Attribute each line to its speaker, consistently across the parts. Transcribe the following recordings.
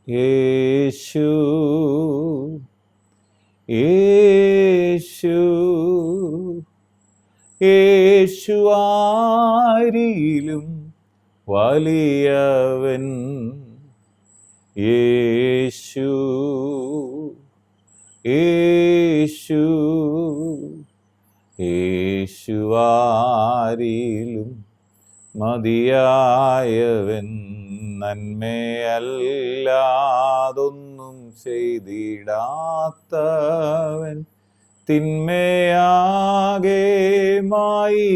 Speaker 1: യേശു യേശു യേശു ആരിലും വലിയവൻ. യേശു യേശു യേശു ആരിലും മതിയായവൻ. നന്മയല്ലാതൊന്നും ചെയ്തിടാത്തവൻ, തിന്മയാകെ മായിക്കുന്നവൻ,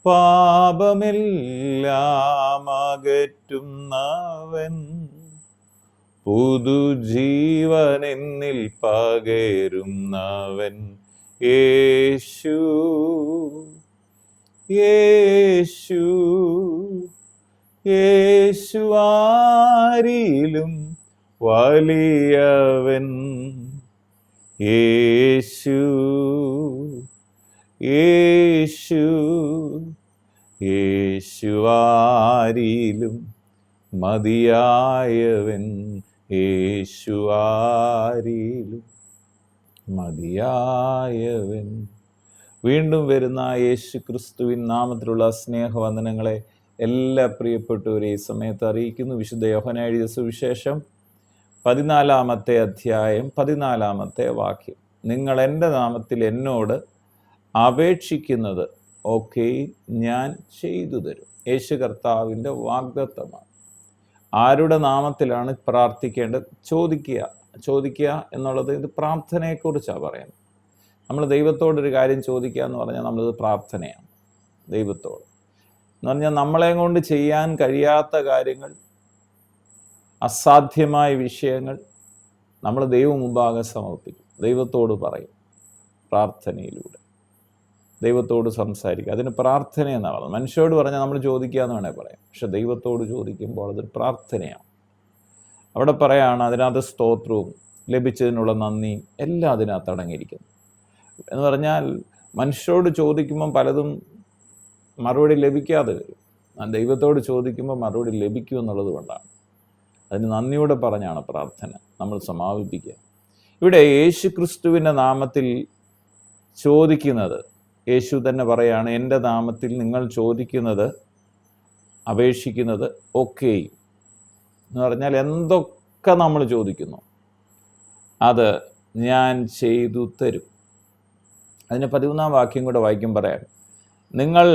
Speaker 1: പാപമെല്ലാം അകറ്റുന്നവൻ, പുതുജീവൻ എന്നിൽ പകരുന്നവൻ. യേശു യേശു യേശു ആരിലും വലിയവൻ. യേശു യേശു യേശു ആരിലും മതിയായവൻ. യേശു ആരിലും മതിയായവൻ. വീണ്ടും വരുന്ന യേശു ക്രിസ്തുവിൻ നാമത്തിലുള്ള സ്നേഹവന്ദനങ്ങളെ എല്ലാ പ്രിയപ്പെട്ടവരെ ഈ സമയത്ത് അറിയിക്കുന്നു. വിശുദ്ധ യോഹന്നാൻ എഴുതിയ സുവിശേഷം 14-ാമത്തെ അധ്യായം 14-ാമത്തെ വാക്യം. നിങ്ങൾ എൻ്റെ നാമത്തിൽ എന്നോട് അപേക്ഷിക്കുന്നത് ഒക്കെ ഞാൻ ചെയ്തു തരും. യേശു കർത്താവിൻ്റെ വാഗ്ദത്തമാണ്. ആരുടെ നാമത്തിലാണ് പ്രാർത്ഥിക്കേണ്ടത്? ചോദിക്കുക എന്നുള്ളത് ഇത് പ്രാർത്ഥനയെക്കുറിച്ചാണ് പറയുന്നത്. നമ്മൾ ദൈവത്തോടൊരു കാര്യം ചോദിക്കുക എന്ന് പറഞ്ഞാൽ നമ്മളത് പ്രാർത്ഥനയാണ്. ദൈവത്തോട് എന്ന് പറഞ്ഞാൽ നമ്മളെ കൊണ്ട് ചെയ്യാൻ കഴിയാത്ത കാര്യങ്ങൾ, അസാധ്യമായ വിഷയങ്ങൾ നമ്മൾ ദൈവം മുമ്പാകെ സമർപ്പിക്കും. ദൈവത്തോട് പറയും. പ്രാർത്ഥനയിലൂടെ ദൈവത്തോട് സംസാരിക്കുക. അതിന് പ്രാർത്ഥന എന്നാണ് പറയുന്നത്. മനുഷ്യരോട് പറഞ്ഞാൽ നമ്മൾ ചോദിക്കുക എന്ന് വേണേൽ പറയാം. പക്ഷെ ദൈവത്തോട് ചോദിക്കുമ്പോൾ അതൊരു പ്രാർത്ഥനയാണ്. അവിടെ പറയാണ് അതിനകത്ത് സ്തോത്രവും ലഭിച്ചതിനുള്ള നന്ദിയും എല്ലാം അതിനകത്ത് അടങ്ങിയിരിക്കുന്നു. എന്ന് പറഞ്ഞാൽ മനുഷ്യരോട് ചോദിക്കുമ്പം പലതും മറുപടി ലഭിക്കാതെ വരും. ദൈവത്തോട് ചോദിക്കുമ്പോൾ മറുപടി ലഭിക്കും എന്നുള്ളത് കൊണ്ടാണ്. അതിന് നന്ദിയോടെ പറഞ്ഞാണ് പ്രാർത്ഥന നമ്മൾ സമാപിപ്പിക്കുക. ഇവിടെ യേശു ക്രിസ്തുവിൻ്റെ നാമത്തിൽ ചോദിക്കുന്നത്, യേശു തന്നെ പറയാണ്, എൻ്റെ നാമത്തിൽ നിങ്ങൾ ചോദിക്കുന്നത് അപേക്ഷിക്കുന്നത് ഒക്കെയും എന്ന് പറഞ്ഞാൽ എന്തൊക്കെ നമ്മൾ ചോദിക്കുന്നു അത് ഞാൻ ചെയ്തു തരും. അതിന് 13-ാം വാക്യം കൂടെ വായിക്കും. പറയാം, നിങ്ങൾ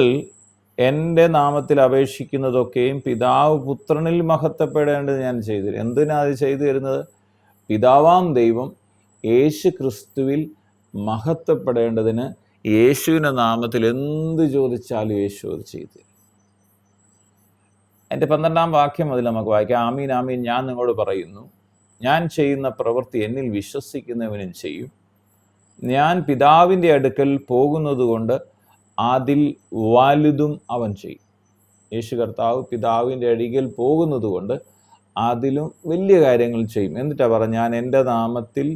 Speaker 1: എൻ്റെ നാമത്തിൽ അപേക്ഷിക്കുന്നതൊക്കെയും പിതാവ് പുത്രനിൽ മഹത്വപ്പെടേണ്ടത് ഞാൻ ചെയ്തു തരും. എന്തിനാ അത് ചെയ്തു തരുന്നത്? പിതാവാം ദൈവം യേശു ക്രിസ്തുവിൽ മഹത്വപ്പെടേണ്ടതിന് യേശുവിൻ്റെ നാമത്തിൽ എന്ത് ചോദിച്ചാലും യേശു അത് ചെയ്തു തരും. എൻ്റെ 12-ാം വാക്യം അതിൽ നമുക്ക് വായിക്കാം. ആമീൻ ആമീൻ ഞാൻ നിങ്ങളോട് പറയുന്നു, ഞാൻ ചെയ്യുന്ന പ്രവൃത്തി എന്നിൽ വിശ്വസിക്കുന്നവനും ചെയ്യും. ഞാൻ പിതാവിൻ്റെ അടുക്കൽ പോകുന്നത് കൊണ്ട് അതിൽ വലുതും അവൻ ചെയ്യും. യേശു കർത്താവ് പിതാവിൻ്റെ അടുക്കൽ പോകുന്നത് കൊണ്ട് അതിലും വലിയ കാര്യങ്ങൾ ചെയ്യും. എന്നിട്ടാ പറഞ്ഞ, ഞാൻ എൻ്റെ നാമത്തിൽ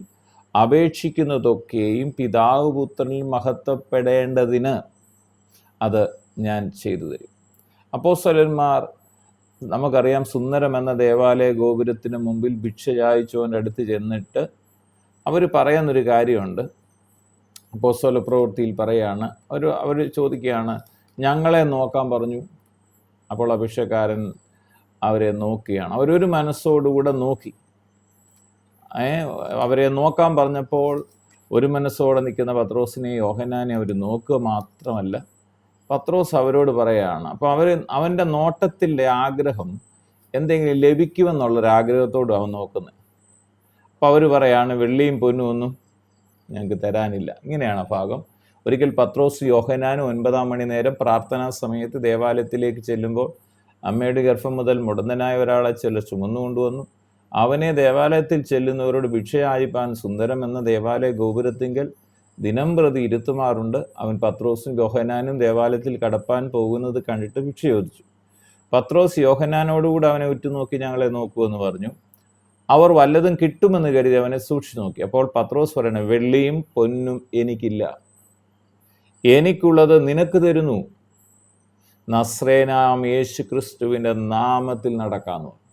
Speaker 1: അപേക്ഷിക്കുന്നതൊക്കെയും പിതാവ് പുത്രനിൽ മഹത്വപ്പെടേണ്ടതിന് അത് ഞാൻ ചെയ്തു തരും. അപ്പോസ്തലന്മാർ നമുക്കറിയാം, സുന്ദരം എന്ന ദേവാലയ ഗോപുരത്തിന് മുമ്പിൽ ഭിക്ഷ യാചിച്ചവൻ്റെ അടുത്ത് ചെന്നിട്ട് അവർ പറയുന്നൊരു കാര്യമുണ്ട്. അപ്പോസ്തല പ്രവൃത്തിയിൽ പറയാണ്, അവർ ചോദിക്കുകയാണ്, ഞങ്ങളെ നോക്കാൻ പറഞ്ഞു. അപ്പോൾ അഭിഷേകക്കാരൻ അവരെ നോക്കിയാണ്. അവരൊരു മനസ്സോടുകൂടെ നോക്കി. അവരെ നോക്കാൻ പറഞ്ഞപ്പോൾ ഒരു മനസ്സോടെ നിൽക്കുന്ന പത്രോസിനെയും യോഹന്നാനെയും അവർ നോക്കുക മാത്രമല്ല, പത്രോസ് അവരോട് പറയുകയാണ്. അപ്പോൾ അവൻ്റെ നോട്ടത്തിൻ്റെ ആഗ്രഹം എന്തെങ്കിലും ലഭിക്കുമെന്നുള്ളൊരാഗ്രഹത്തോടും അവൻ നോക്കുന്നത്. അപ്പോൾ അവർ പറയാണ്, വെള്ളിയും പൊന്നും ഒന്നും ഞങ്ങൾക്ക് തരാനില്ല. ഇങ്ങനെയാണ് ഭാഗം. ഒരിക്കൽ പത്രോസ് യോഹന്നാനും 9-ാം മണി നേരം പ്രാർത്ഥനാ സമയത്ത് ദേവാലയത്തിലേക്ക് ചെല്ലുമ്പോൾ അമ്മയുടെ ഗർഭം മുതൽ മുടന്തനായ ഒരാളെ ചിലർ ചുമന്നുകൊണ്ടുവന്നു. അവനെ ദേവാലയത്തിൽ ചെല്ലുന്നവരോട് ഭിക്ഷ യാചിപ്പാൻ സുന്ദരം എന്ന ദേവാലയ ഗോപുരത്തിങ്കൽ ദിനം പ്രതി ഇരുത്തുമാറുണ്ട്. അവൻ പത്രോസും യോഹന്നാനും ദേവാലയത്തിൽ കടപ്പാൻ പോകുന്നത് കണ്ടിട്ട് ഭിക്ഷ ചോദിച്ചു. പത്രോസ് യോഹന്നാനോടുകൂടെ അവനെ ഉറ്റുനോക്കി, ഞങ്ങളെ നോക്കൂ എന്ന് പറഞ്ഞു. അവർ വല്ലതും കിട്ടുമെന്ന് കരുതി അവനെ സൂക്ഷിച്ചു നോക്കി. അപ്പോൾ പത്രോസ് പറയണ, വെള്ളിയും പൊന്നും എനിക്കില്ല, എനിക്കുള്ളത് നിനക്ക് തരുന്നു. നസ്രേനാം യേശു ക്രിസ്തുവിൻ്റെ നാമത്തിൽ നടക്കാമെന്ന് പറഞ്ഞു.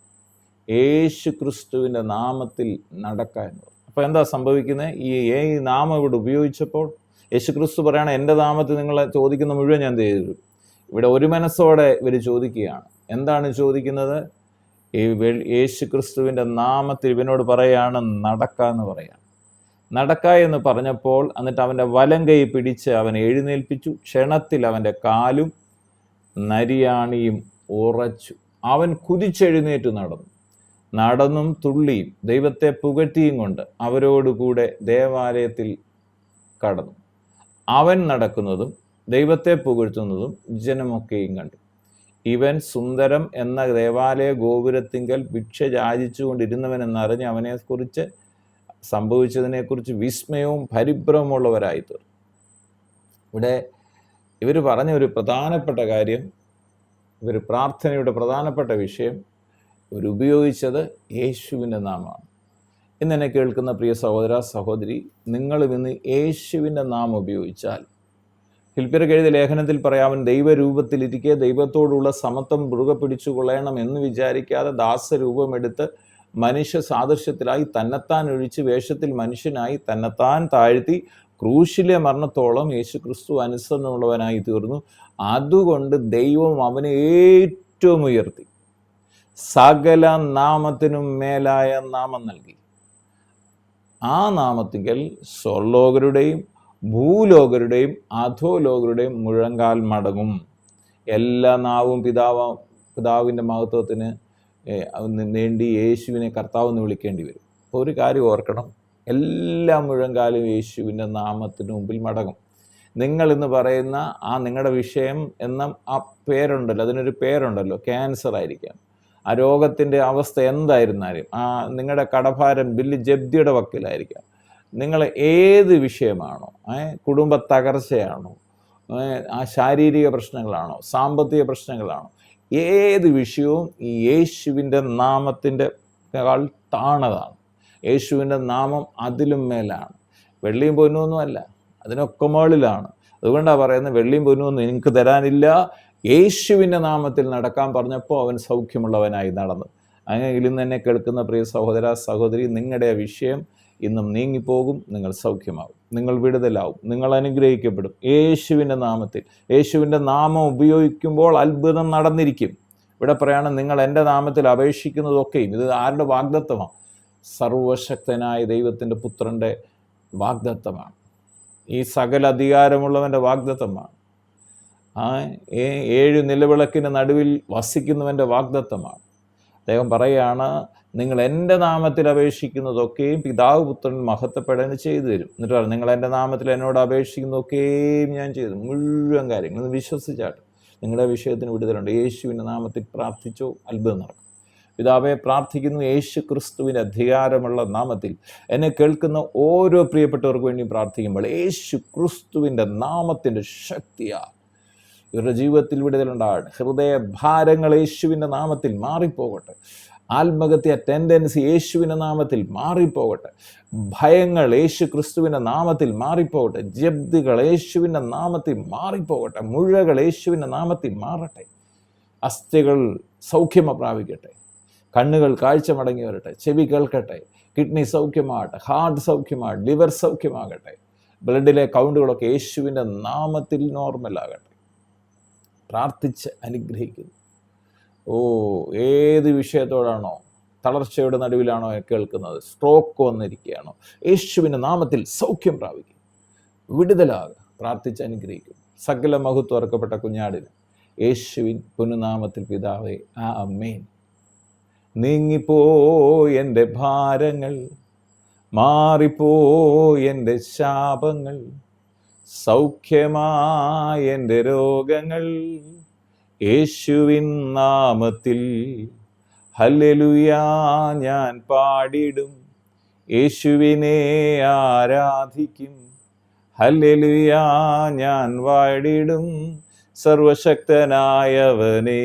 Speaker 1: യേശു ക്രിസ്തുവിൻ്റെ നാമത്തിൽ നടക്കാമെന്ന് പറഞ്ഞു. അപ്പോൾ എന്താ സംഭവിക്കുന്നത്? ഈ നാമം ഇവിടെ ഉപയോഗിച്ചപ്പോൾ യേശു ക്രിസ്തു പറയാണ്, എൻ്റെ നാമത്തിൽ നിങ്ങൾ ചോദിക്കുന്ന മുഴുവൻ ഞാൻ ചെയ്തു. ഇവിടെ ഒരു മനസ്സോടെ ഇവർ ചോദിക്കുകയാണ്. എന്താണ് ചോദിക്കുന്നത്? യേശു ക്രിസ്തുവിൻ്റെ നാമത്തിൽ ഇവനോട് പറയാണ് നടക്കാമെന്ന് പറയാം. നടക്ക എന്ന് പറഞ്ഞപ്പോൾ എന്നിട്ട് അവൻ്റെ വലം കൈ പിടിച്ച് അവനെ എഴുന്നേൽപ്പിച്ചു. ക്ഷണത്തിൽ അവൻ്റെ കാലും നരിയാണിയും ഉറച്ചു. അവൻ കുതിച്ചെഴുന്നേറ്റ് നടന്നും തുള്ളിയും ദൈവത്തെ പുകഴ്ത്തിയും കൊണ്ട് അവരോടുകൂടെ ദേവാലയത്തിൽ കടന്നു. അവൻ നടക്കുന്നതും ദൈവത്തെ പുകഴ്ത്തുന്നതും ജനമൊക്കെയും കണ്ടു. ഇവൻ സുന്ദരം എന്ന ദേവാലയ ഗോപുരത്തിങ്കൽ ഭിക്ഷ യാചിച്ചുകൊണ്ടിരുന്നവനെന്നറിഞ്ഞ് അവനെക്കുറിച്ച് സംഭവിച്ചതിനെക്കുറിച്ച് വിസ്മയവും പരിഭ്രമമുള്ളവരായി തീർന്നു. ഇവിടെ ഇവർ പറഞ്ഞ ഒരു പ്രധാനപ്പെട്ട കാര്യം, ഇവർ പ്രാർത്ഥനയുടെ പ്രധാനപ്പെട്ട വിഷയം ഇവരുപയോഗിച്ചത് യേശുവിൻ്റെ നാമമാണ്. ഇന്നെന്നെ കേൾക്കുന്ന പ്രിയ സഹോദര സഹോദരി, നിങ്ങളും ഇന്ന് യേശുവിൻ്റെ നാമം ഉപയോഗിച്ചാൽ, ഫിലിപ്പിയർക്ക് എഴുതിയ ലേഖനത്തിൽ പറയാൻ ദൈവരൂപത്തിലിരിക്കെ ദൈവത്തോടുള്ള സമത്വം മുറുകെ പിടിച്ചു കൊള്ളണം എന്ന് വിചാരിക്കാതെ ദാസരൂപമെടുത്ത് മനുഷ്യ സാദൃശ്യത്തിലായി തന്നെത്താൻ ഒഴിച്ച് വേഷത്തിൽ മനുഷ്യനായി തന്നെത്താൻ താഴ്ത്തി ക്രൂശിലെ മരണത്തോളം യേശു ക്രിസ്തു അനുസരണമുള്ളവനായി തീർന്നു. അതുകൊണ്ട് ദൈവം അവനെ ഏറ്റവും ഉയർത്തി സകല നാമത്തിനും മേലായ നാമം നൽകി. ആ നാമത്തിങ്കൽ സ്വർലോകരുടെയും ഭൂലോകരുടെയും അധോലോകരുടെയും മുഴങ്കാൽ മടങ്ങും. എല്ലാ നാവും പിതാവിൻ്റെ മഹത്വത്തിന് വേണ്ടി യേശുവിനെ കർത്താവെന്ന് വിളിക്കേണ്ടി വരും. അപ്പോൾ ഒരു കാര്യം ഓർക്കണം, എല്ലാ മുഴങ്കാലും യേശുവിൻ്റെ നാമത്തിന് മുമ്പിൽ മടങ്ങും. നിങ്ങൾ ഇന്ന് പറയുന്ന നിങ്ങളുടെ വിഷയം എന്ന ആ പേരുണ്ടല്ലോ, അതിനൊരു പേരുണ്ടല്ലോ, ക്യാൻസർ ആയിരിക്കാം, ആ രോഗത്തിൻ്റെ അവസ്ഥ എന്തായിരുന്നാലും, നിങ്ങളുടെ കടഭാരം ബില്ല് ജപ്തിയുടെ വക്കിലായിരിക്കാം, നിങ്ങൾ ഏത് വിഷയമാണോ, കുടുംബ തകർച്ചയാണോ, ശാരീരിക പ്രശ്നങ്ങളാണോ, സാമ്പത്തിക പ്രശ്നങ്ങളാണോ, ഏത് വിഷയവും ഈ യേശുവിൻ്റെ നാമത്തിൻ്റെ താണതാണ്. യേശുവിൻ്റെ നാമം അതിലും മേലാണ്. വെള്ളിയും പൊന്നുമൊന്നുമല്ല, അതിനൊക്കെ മുകളിലാണ്. അതുകൊണ്ടാണ് പറയുന്നത്, വെള്ളിയും പൊന്നുമൊന്നും എനിക്ക് തരാനില്ല, യേശുവിൻ്റെ നാമത്തിൽ നടക്കാൻ പറഞ്ഞപ്പോൾ അവൻ സൗഖ്യമുള്ളവനായി നടന്നു. അങ്ങനെയെങ്കിൽ ഇന്ന് എന്നെ കേൾക്കുന്ന പ്രിയ സഹോദര സഹോദരി, നിങ്ങളുടെ വിഷയം ഇന്നും നീങ്ങിപ്പോകും, നിങ്ങൾ സൗഖ്യമാകും, നിങ്ങൾ വിടുതലാവും, നിങ്ങൾ അനുഗ്രഹിക്കപ്പെടും യേശുവിൻ്റെ നാമത്തിൽ. യേശുവിൻ്റെ നാമം ഉപയോഗിക്കുമ്പോൾ അത്ഭുതം നടന്നിരിക്കും. ഇവിടെ പറയാണ്, നിങ്ങൾ എൻ്റെ നാമത്തിൽ അപേക്ഷിക്കുന്നതൊക്കെയും, ഇത് ആരുടെ വാഗ്ദത്തമാണ്? സർവശക്തനായ ദൈവത്തിൻ്റെ പുത്രൻ്റെ വാഗ്ദത്തമാണ്. ഈ സകല അധികാരമുള്ളവൻ്റെ വാഗ്ദത്തമാണ്. 7 നിലവിളക്കിന് നടുവിൽ വസിക്കുന്നവൻ്റെ വാഗ്ദത്തമാണ്. അദ്ദേഹം പറയുകയാണ്, നിങ്ങൾ എൻ്റെ നാമത്തിൽ അപേക്ഷിക്കുന്നതൊക്കെയും പിതാവ് പുത്രൻ മഹത്വപ്പെടാൻ ചെയ്തു തരും. എന്നിട്ട് പറഞ്ഞു, നിങ്ങൾ എൻ്റെ നാമത്തിൽ എന്നോട് അപേക്ഷിക്കുന്നതൊക്കെയും ഞാൻ ചെയ്തു. മുഴുവൻ കാര്യങ്ങൾ വിശ്വസിച്ചാട്ട് നിങ്ങളുടെ വിഷയത്തിന് വിടുതലുണ്ട്. യേശുവിൻ്റെ നാമത്തിൽ പ്രാർത്ഥിച്ചോ, അത്ഭുതം നടക്കും. പിതാവെ, പ്രാർത്ഥിക്കുന്നു യേശു ക്രിസ്തുവിൻ്റെ അധികാരമുള്ള നാമത്തിൽ. എന്നെ കേൾക്കുന്ന ഓരോ പ്രിയപ്പെട്ടവർക്ക് വേണ്ടി പ്രാർത്ഥിക്കുമ്പോൾ യേശു ക്രിസ്തുവിൻ്റെ നാമത്തിൻ്റെ ശക്തിയാൽ ഇവരുടെ ജീവിതത്തിൽ വിടുതലുണ്ടാകട്ടെ. ഹൃദയഭാരങ്ങൾ യേശുവിൻ്റെ നാമത്തിൽ മാറിപ്പോകട്ടെ. ആത്മഹത്യ ടെൻഡൻസി യേശുവിൻ്റെ നാമത്തിൽ മാറിപ്പോകട്ടെ. ഭയങ്ങൾ യേശു ക്രിസ്തുവിൻ്റെ നാമത്തിൽ മാറിപ്പോകട്ടെ. ജപ്തികൾ യേശുവിൻ്റെ നാമത്തിൽ മാറിപ്പോകട്ടെ. മുഴകൾ യേശുവിൻ്റെ നാമത്തിൽ മാറട്ടെ. അസ്ഥികൾ സൗഖ്യം പ്രാപിക്കട്ടെ. കണ്ണുകൾ കാഴ്ച മടങ്ങി വരട്ടെ. ചെവി കേൾക്കട്ടെ. കിഡ്നി സൗഖ്യമാകട്ടെ. ഹാർട്ട് സൗഖ്യമാകട്ടെ. ലിവർ സൗഖ്യമാകട്ടെ. ബ്ലഡിലെ കൗണ്ടുകളൊക്കെ യേശുവിൻ്റെ നാമത്തിൽ നോർമലാകട്ടെ. പ്രാർത്ഥിച്ച് അനുഗ്രഹിക്കുന്നു. ഏത് വിഷയത്തോടാണോ, തളർച്ചയുടെ നടുവിലാണോ കേൾക്കുന്നത്, സ്ട്രോക്ക് വന്നിരിക്കുകയാണോ, യേശുവിൻ്റെ നാമത്തിൽ സൗഖ്യം പ്രാപിക്കും, വിടുതലാകുക. പ്രാർത്ഥിച്ച് അനുഗ്രഹിക്കും. സകല മഹത്വം അർക്കപ്പെട്ട കുഞ്ഞാടിന് യേശുവിൻ പുനനാമത്തിൽ പിതാവേ, ആമേൻ. നീങ്ങിപ്പോയി എൻ്റെ ഭാരങ്ങൾ, മാറിപ്പോയി എൻ്റെ ശാപങ്ങൾ, സൗഖ്യമായി എൻ്റെ രോഗങ്ങൾ, യേശുവിൻ നാമത്തിൽ ഹല്ലേലൂയ ഞാൻ പാടിടും, യേശുവിനെ ആരാധിക്കും, ഹല്ലേലൂയ ഞാൻ പാടിടും സർവശക്തനായവനേ.